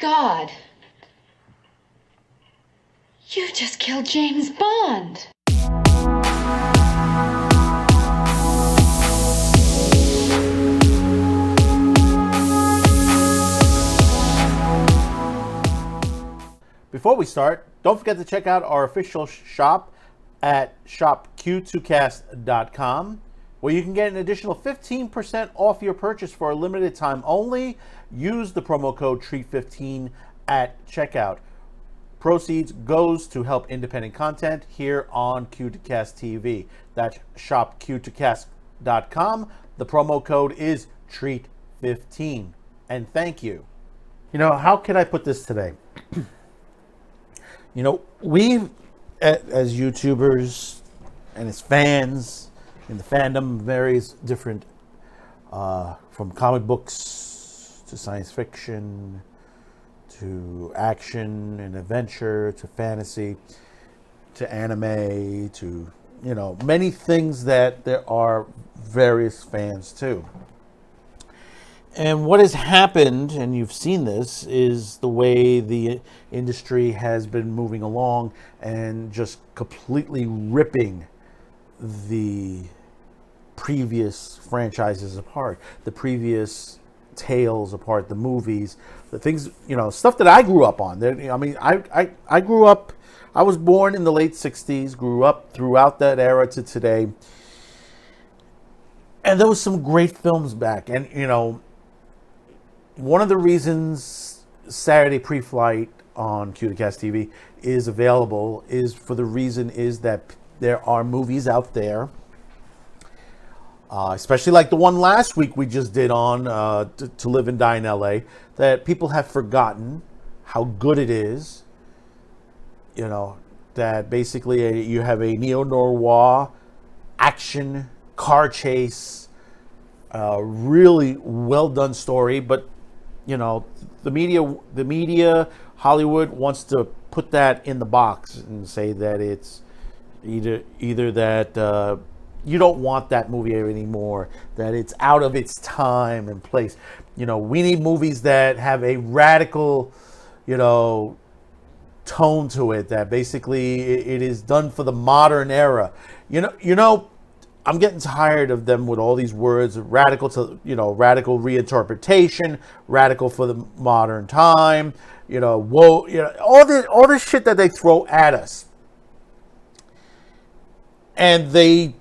God. You just killed James Bond. Before we start, don't forget to check out our official shop at shopq2cast.com, where you can get an additional 15% off your purchase for a limited time only. Use the promo code TREAT15 at checkout. Proceeds goes to help independent content here on Q2Cast TV. That's shopq2cast.com. The promo code is TREAT15. And thank you. You know, how can I put this today? You know, we, as YouTubers and as fans in the fandom, various different, from comic books to science fiction to action and adventure to fantasy to anime to, you know, many things that there are various fans to. And what has happened, and you've seen this, is the way the industry has been moving along and just completely ripping the previous franchises apart, the previous tales apart, the movies, the things, you know, stuff that I grew up on. I mean, I grew up, I was born in the late 60s, grew up throughout that era to today. And there was some great films back. And, you know, one of the reasons Saturday Pre-Flight on Q2Cast TV is available is for the reason is that there are movies out there, especially like the one last week we just did on To Live and Die in LA, that people have forgotten how good it is. You know, that basically you have a neo-noir action car chase, really well done story, but you know, the media, Hollywood wants to put that in the box and say that it's either that you don't want that movie anymore, that it's out of its time and place. You know, we need movies that have a radical, you know, tone to it, that basically it is done for the modern era. You know, I'm getting tired of them with all these words, radical to, you know, radical reinterpretation, radical for the modern time, you know, whoa, you know, all this shit that they throw at us. And they,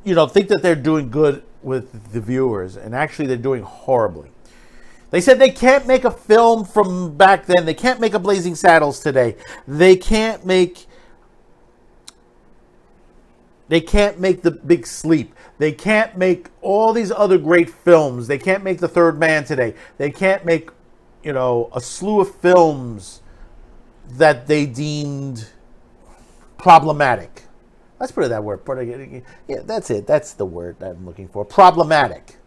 you know, think that they're doing good with the viewers, and actually they're doing horribly. They said they can't make a film from back then. They can't make a Blazing Saddles today. They can't make The Big Sleep. They can't make all these other great films. They can't make The Third Man today. They can't make, you know, a slew of films that they deemed problematic. Let's put it that word. Yeah, that's it. That's the word that I'm looking for. Problematic.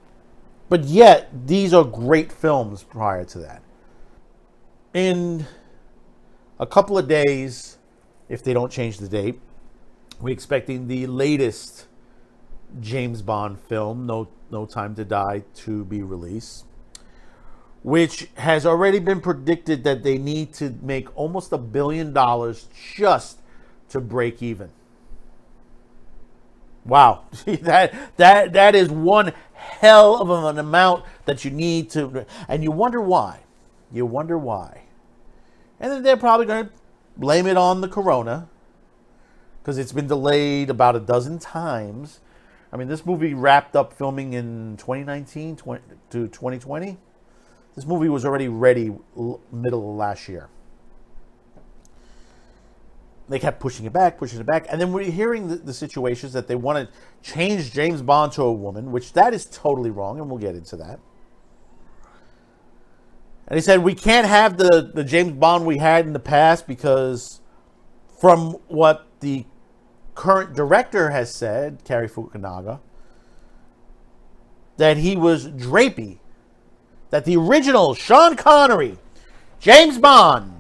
But yet, these are great films prior to that. In a couple of days, if they don't change the date, we're expecting the latest James Bond film, No Time to Die, to be released, which has already been predicted that they need to make almost $1 billion just to break even. Wow, that is one hell of an amount that you need to, and you wonder why. And then they're probably going to blame it on the corona, because it's been delayed about a dozen times. I mean, this movie wrapped up filming in 2019 to 2020. This movie was already ready middle of last year. They kept pushing it back. And then we're hearing the situations that they want to change James Bond to a woman, which that is totally wrong, and we'll get into that. And he said, we can't have the James Bond we had in the past because from what the current director has said, Cary Fukunaga, that he was drapey. That the original Sean Connery, James Bond,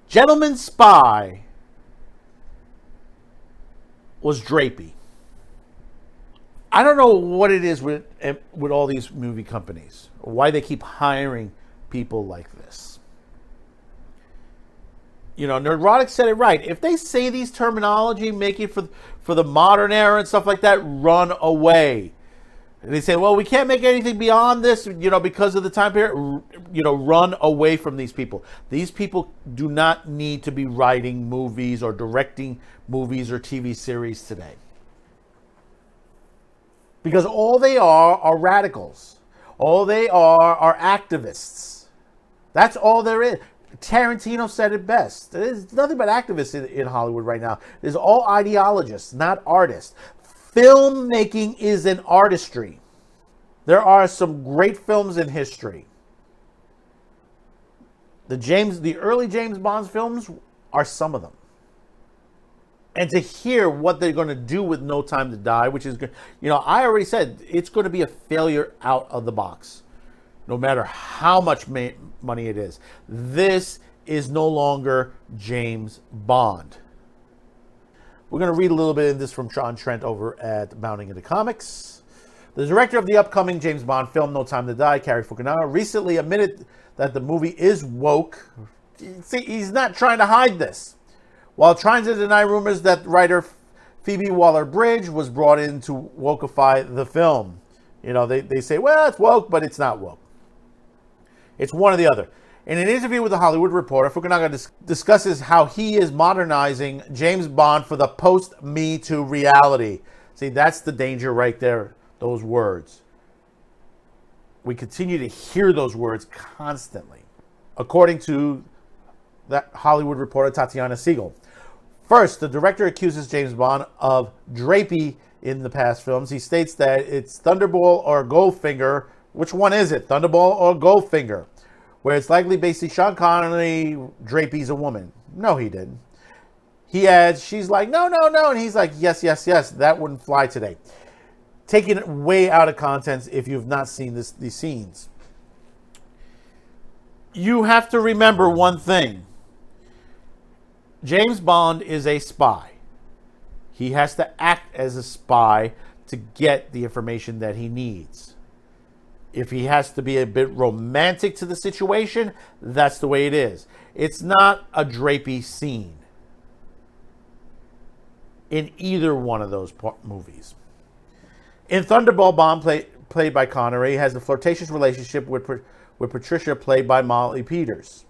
Gentleman Spy, was drapey. I don't know what it is with all these movie companies, or why they keep hiring people like this. You know, Neurotic said it right. If they say these terminology, make it for the modern era and stuff like that, run away. And they say, well, we can't make anything beyond this, you know, because of the time period. You know, run away from these people. These people do not need to be writing movies or directing movies or TV series today. Because all they are radicals. All they are activists. That's all there is. Tarantino said it best. There's nothing but activists in Hollywood right now. There's all ideologists, not artists. Filmmaking is an artistry. There are some great films in history. The early James Bond films are some of them. And to hear what they're going to do with No Time to Die, which is, you know, I already said it's going to be a failure out of the box, no matter how much money it is. This is no longer James Bond. We're going to read a little bit of this from Sean Trent over at Mounting into Comics. The director of the upcoming James Bond film, No Time to Die, Cary Fukunaga, recently admitted that the movie is woke. See, he's not trying to hide this. While trying to deny rumors that writer Phoebe Waller-Bridge was brought in to wokeify the film. You know, they say, well, it's woke, but it's not woke. It's one or the other. In an interview with The Hollywood Reporter, Fukunaga discusses how he is modernizing James Bond for the post-Me Too reality. See, that's the danger right there, those words. We continue to hear those words constantly. According to that Hollywood Reporter, Tatiana Siegel. First, the director accuses James Bond of drapey in the past films. He states that it's Thunderball or Goldfinger. Which one is it, Thunderball or Goldfinger? Where it's likely basically Sean Connery drapey's a woman. No, he didn't. He adds, she's like, no. And he's like, yes, that wouldn't fly today. Taking it way out of context if you've not seen these scenes. You have to remember one thing. James Bond is a spy. He has to act as a spy to get the information that he needs. If he has to be a bit romantic to the situation, that's the way it is. It's not a drapey scene in either one of those movies. In Thunderball, Bond, played by Connery, has a flirtatious relationship with Patricia, played by Molly Peters.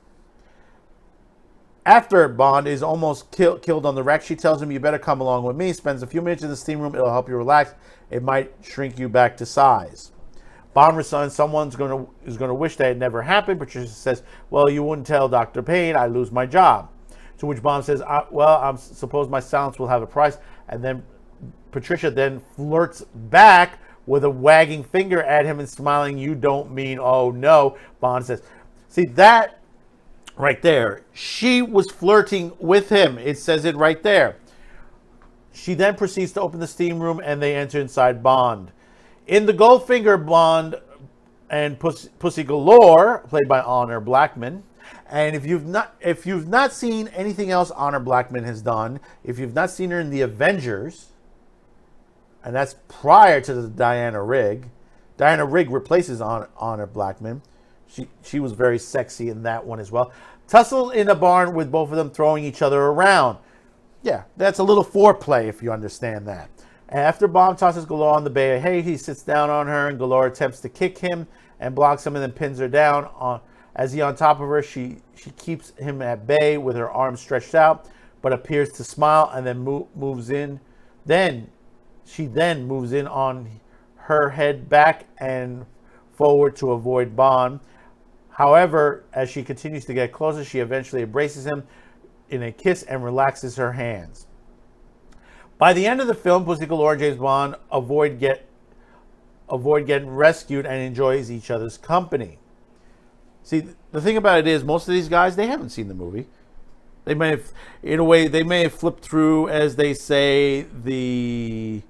After Bond is almost killed on the wreck, she tells him, you better come along with me. Spends a few minutes in the steam room. It'll help you relax. It might shrink you back to size. Bond responds, someone's going to wish that it never happened. Patricia says, well, you wouldn't tell Dr. Payne, I lose my job. To which Bond says, I suppose my silence will have a price. And then Patricia then flirts back with a wagging finger at him and smiling, you don't mean, oh no. Bond says, see that right there, she was flirting with him. It says it right there. She then proceeds to open the steam room and they enter inside Bond. In the Goldfinger, Bond and Pussy Galore, played by Honor Blackman. And if you've not seen anything else Honor Blackman has done, if you've not seen her in The Avengers, and that's prior to the Diana Rigg. Diana Rigg replaces Honor Blackman. She was very sexy in that one as well. Tussle in a barn with both of them throwing each other around. Yeah, that's a little foreplay if you understand that. After Bond tosses Galore on the bay of hay, he sits down on her and Galore attempts to kick him and blocks him and then pins her down. As he on top of her, she keeps him at bay with her arms stretched out, but appears to smile and then moves in. She moves in on her head back and forward to avoid Bond. However, as she continues to get closer, she eventually embraces him in a kiss and relaxes her hands. By the end of the film, Pussy Galore and James Bond avoid getting rescued and enjoys each other's company. See, the thing about it is, most of these guys, they haven't seen the movie. They may have, in a way, they may have flipped through, as they say, the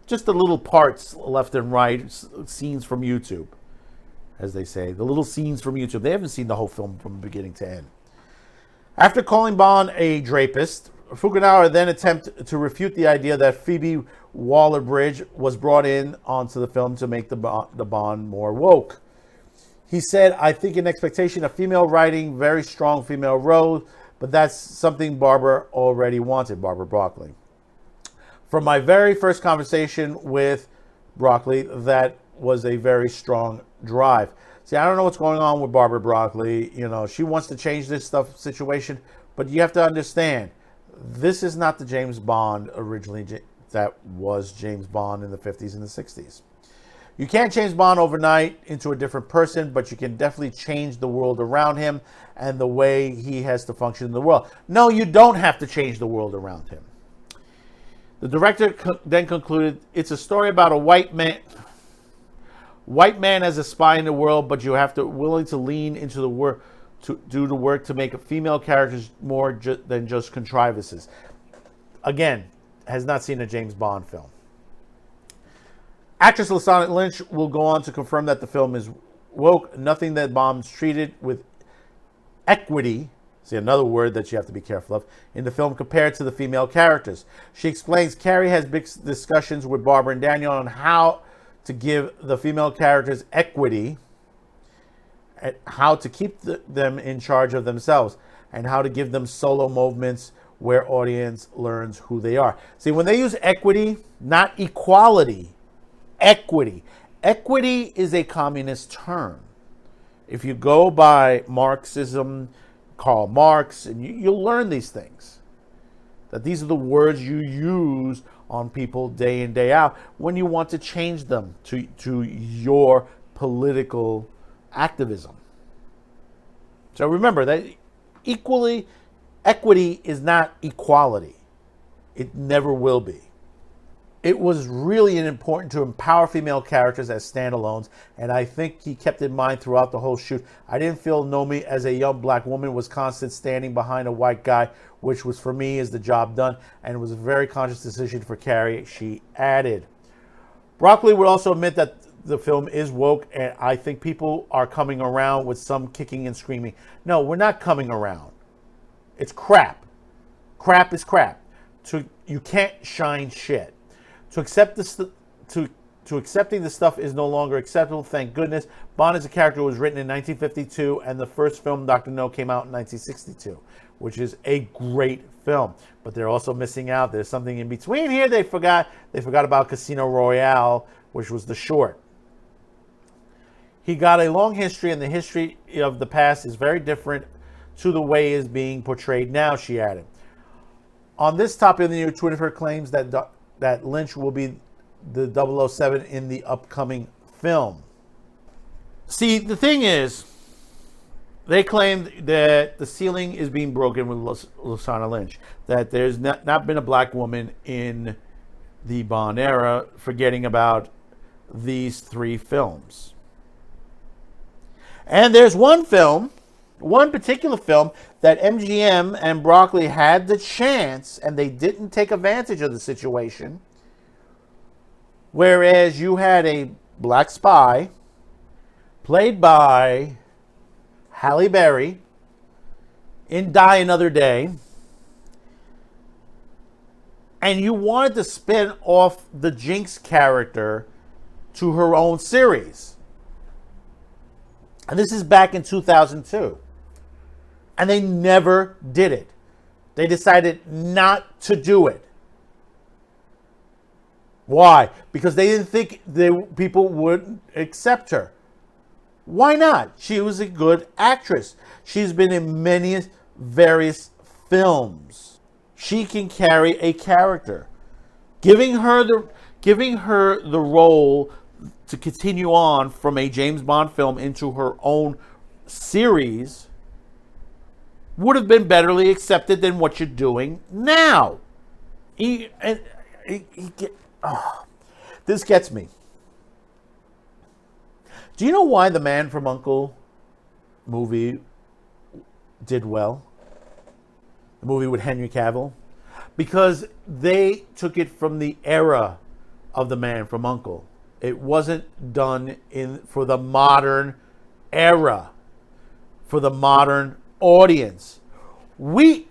just the little parts left and right, scenes from YouTube, as they say, the little scenes from YouTube. They haven't seen the whole film from beginning to end. After calling Bond a drapist, Fukunaga then attempted to refute the idea that Phoebe Waller-Bridge was brought in onto the film to make the Bond more woke. He said, I think an expectation of female writing, very strong female role, but that's something Barbara already wanted, Barbara Broccoli. From my very first conversation with Broccoli, that was a very strong drive. See, I don't know what's going on with Barbara Broccoli. You know, she wants to change this situation, but you have to understand, this is not the James Bond originally that was James Bond in the 50s and the 60s. You can't change Bond overnight into a different person, but you can definitely change the world around him and the way he has to function in the world. No, you don't have to change the world around him. The director then concluded, it's a story about a white man as a spy in the world, but you have to willing to lean into the work to do the work to make female characters more than just contrivances. Again, has not seen a James Bond film. Actress Lashana Lynch will go on to confirm that the film is woke, nothing that Bond's treated with equity, see another word that you have to be careful of, in the film compared to the female characters. She explains Cary has big discussions with Barbara and Daniel on how to give the female characters equity, and how to keep them in charge of themselves, and how to give them solo movements where audience learns who they are. See, when they use equity, not equality, equity. Equity is a communist term. If you go by Marxism, Karl Marx, and you'll learn these things. That these are the words you use on people day in, day out when you want to change them to your political activism. So remember that equity is not equality. It never will be. It was really important to empower female characters as standalones, and I think he kept in mind throughout the whole shoot. I didn't feel Nomi as a young black woman was constant standing behind a white guy, which was for me is the job done, and it was a very conscious decision for Cary, she added. Broccoli would also admit that the film is woke, and I think people are coming around with some kicking and screaming. No, we're not coming around. It's crap. Crap is crap. You can't shine shit. To accept this, to accepting the stuff is no longer acceptable. Thank goodness. Bond as a character was written in 1952, and the first film, Dr. No, came out in 1962, which is a great film. But they're also missing out. There's something in between here. They forgot about Casino Royale, which was the short. He got a long history, and the history of the past is very different to the way it is being portrayed now, she added. On this topic, the New Twitter claims that Lynch will be the 007 in the upcoming film. See, the thing is, they claim that the ceiling is being broken with Lashana Lynch, that there's not been a black woman in the Bond era, forgetting about these 3 films. And there's one particular film that MGM and Broccoli had the chance and they didn't take advantage of the situation. Whereas you had a black spy played by Halle Berry in Die Another Day, and you wanted to spin off the Jinx character to her own series. And this is back in 2002. And they never did it. They decided not to do it. Why? Because they didn't think people would accept her. Why not? She was a good actress. She's been in many various films. She can carry a character. Giving her the role to continue on from a James Bond film into her own series would have been betterly accepted than what you're doing now. This gets me. Do you know why The Man from U.N.C.L.E. movie did well? The movie with Henry Cavill? Because they took it from the era of The Man from U.N.C.L.E. It wasn't done for the modern era, for the modern audience. The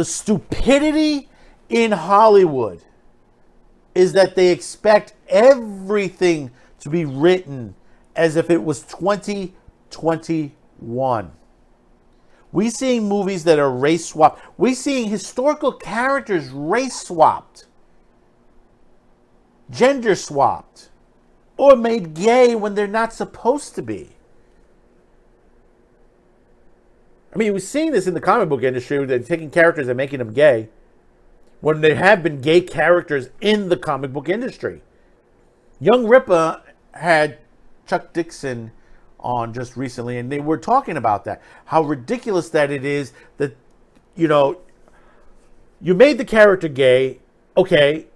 stupidity in Hollywood is that they expect everything to be written as if it was 2021. We seeing movies that are race swapped. We seeing historical characters race swapped, gender swapped, or made gay when they're not supposed to be. I mean, we're seeing this in the comic book industry. They're taking characters and making them gay when there have been gay characters in the comic book industry. Young Ripper had Chuck Dixon on just recently, and they were talking about that. How ridiculous that it is that, you know, you made the character gay, okay,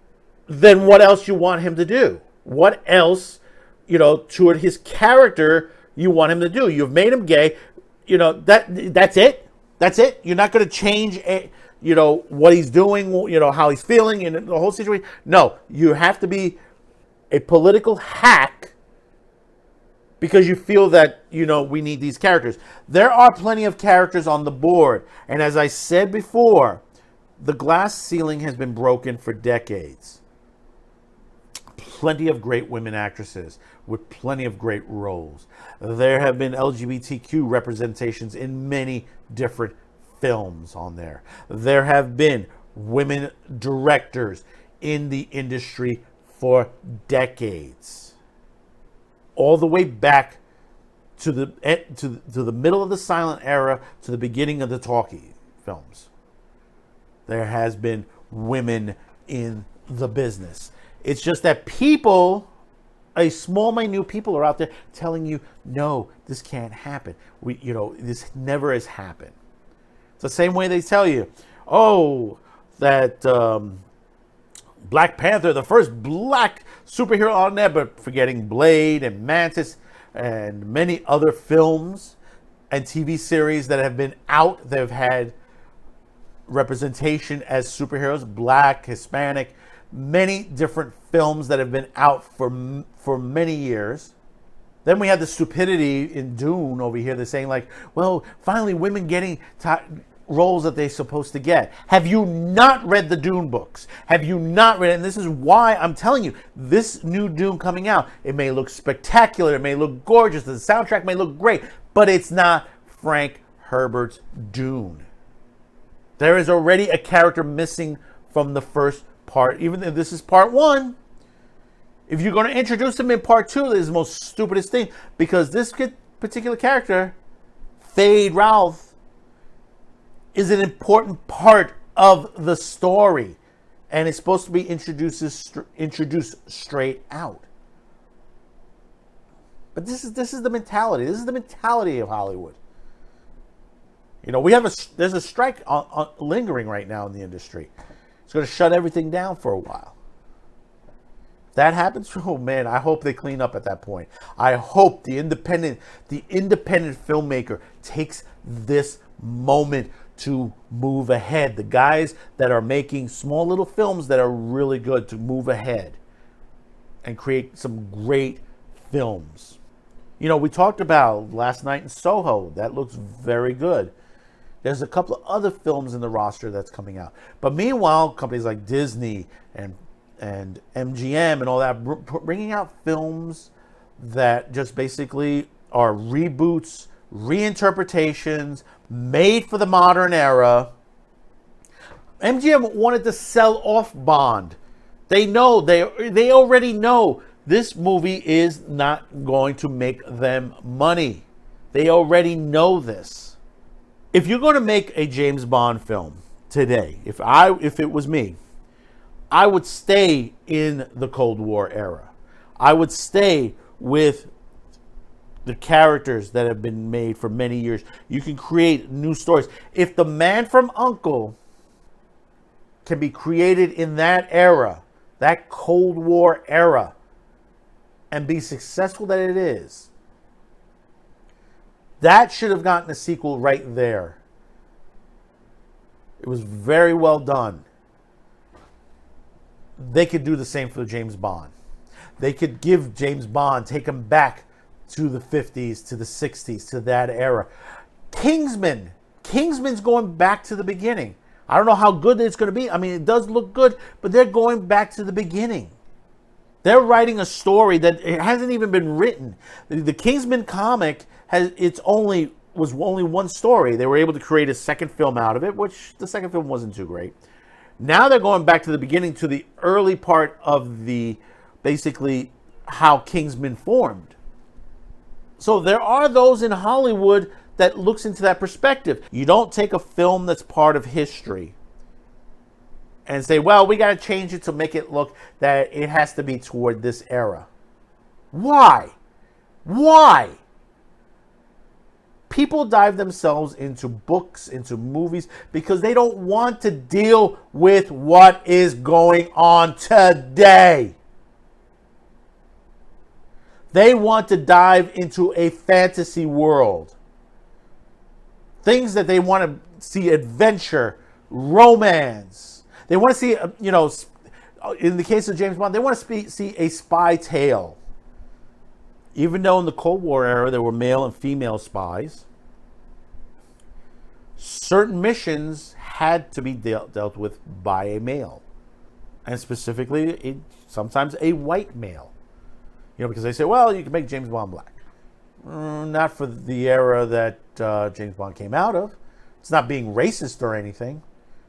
then what else you want him to do? What else, you know, to his character you want him to do? You've made him gay. You know, that's it. That's it. You're not going to change, you know, what he's doing, you know, how he's feeling in the whole situation. No, you have to be a political hack because you feel that, you know, we need these characters. There are plenty of characters on the board. And as I said before, the glass ceiling has been broken for decades. Plenty of great women actresses with plenty of great roles. There have been LGBTQ representations in many different films on there. There have been women directors in the industry for decades. All the way back to the middle of the silent era to the beginning of the talkie films. There has been women in the business. It's just that people, a small, minute people are out there telling you, no, this can't happen. This never has happened. It's the same way they tell you, oh, that Black Panther, the first black superhero on there, but forgetting Blade and Mantis and many other films and TV series that have been out. They've had representation as superheroes, black, Hispanic, many different films that have been out for many years. Then we have the stupidity in Dune over here. They're saying like, well, finally women getting roles that they're supposed to get. Have you not read the Dune books? Have you not read it? And this is why I'm telling you, this new Dune coming out, it may look spectacular, it may look gorgeous, the soundtrack may look great, but it's not Frank Herbert's Dune. There is already a character missing from the first part, even if this is part one. If you're going to introduce him in part two, this is the most stupidest thing, because this particular character, Fade Ralph, is an important part of the story, and it's supposed to be introduced straight out. But this is the mentality. This is the mentality of Hollywood. You know, there's a strike lingering right now in the industry. It's going to shut everything down for a while. If that happens, oh man, I hope they clean up at that point. I hope the independent filmmaker takes this moment to move ahead. The guys that are making small little films that are really good, to move ahead and create some great films. You know, we talked about Last Night in Soho. That looks very good. There's a couple of other films in the roster that's coming out. But meanwhile, companies like Disney and MGM and all that, bringing out films that just basically are reboots, reinterpretations, made for the modern era. MGM wanted to sell off Bond. They know, they already know this movie is not going to make them money. They already know this. If you're going to make a James Bond film today, if it was me, I would stay in the Cold War era. I would stay with the characters that have been made for many years. You can create new stories. If The Man from U.N.C.L.E. can be created in that era, that Cold War era, and be successful that it is, that should have gotten a sequel right there. It was very well done. They could do the same for James Bond. They could give James Bond, take him back to the 50s, to the 60s, to that era. Kingsman's going back to the beginning. I don't know how good it's going to be. I mean, it does look good, but they're going back to the beginning. They're writing a story that it hasn't even been written. The Kingsman comic was only one story. They were able to create a second film out of it, which the second film wasn't too great. Now they're going back to the beginning, to the early part of basically how Kingsman formed. So there are those in Hollywood that looks into that perspective. You don't take a film that's part of history and say, well, we got to change it to make it look that it has to be toward this era. Why? Why? People dive themselves into books, into movies, because they don't want to deal with what is going on today. They want to dive into a fantasy world. Things that they want to see: adventure, romance. They want to see, in the case of James Bond, they want to see a spy tale. Even though in the Cold War era there were male and female spies, certain missions had to be dealt with by a male. And specifically, sometimes a white male. Because they say, well, you can make James Bond black. Not for the era that James Bond came out of. It's not being racist or anything.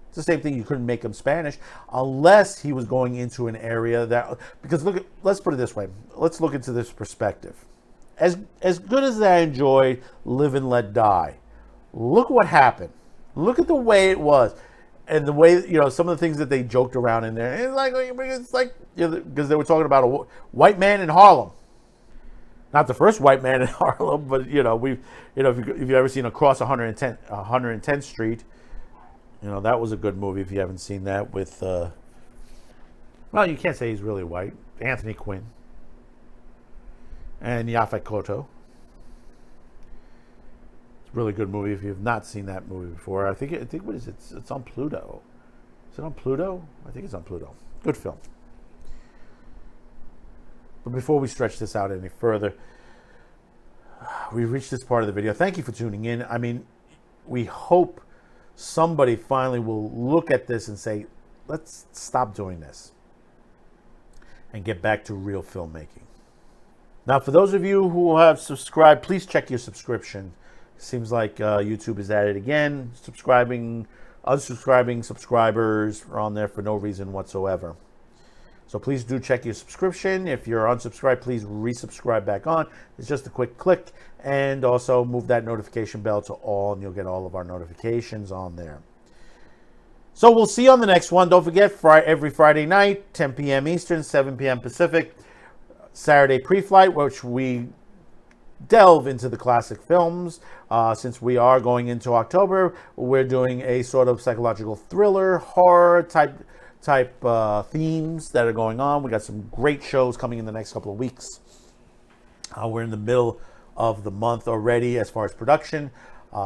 It's the same thing. You couldn't make him Spanish unless he was going into an area that... Because let's put it this way. Let's look into this perspective. As good as I enjoyed Live and Let Die, look what happened. Look at the way it was. And the way, some of the things that they joked around in there. It's like because they were talking about a white man in Harlem. Not the first white man in Harlem, but, if you've ever seen Across 110th Street, that was a good movie if you haven't seen that with, well, you can't say he's really white, Anthony Quinn and Yaphet Kotto. It's a really good movie if you've not seen that movie before. I think what is it? It's on Pluto. Is it on Pluto? I think it's on Pluto. Good film. But before we stretch this out any further, we've reached this part of the video. Thank you for tuning in. I mean, we hope somebody finally will look at this and say, let's stop doing this and get back to real filmmaking. Now, for those of you who have subscribed, please check your subscription. Seems like YouTube is at it again. Unsubscribing subscribers are on there for no reason whatsoever. So please do check your subscription. If you're unsubscribed, please resubscribe back on. It's just a quick click. And also move that notification bell to all, and you'll get all of our notifications on there. So we'll see you on the next one. Don't forget, every Friday night, 10 p.m. Eastern, 7 p.m. Pacific, Saturday pre-flight, which we delve into the classic films. Since we are going into October, we're doing a sort of psychological thriller, horror type themes that are going on. We got some great shows coming in the next couple of weeks. We're in the middle of the month already as far as production.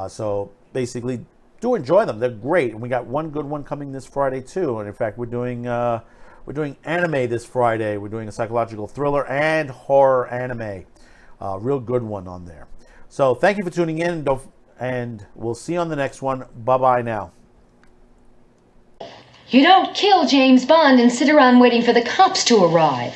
So basically, do enjoy them. They're great. And we got one good one coming this Friday too. And in fact, we're doing anime this Friday. We're doing a psychological thriller and horror anime. Real good one on there. So thank you for tuning in. And we'll see you on the next one. Bye-bye now. You don't kill James Bond and sit around waiting for the cops to arrive.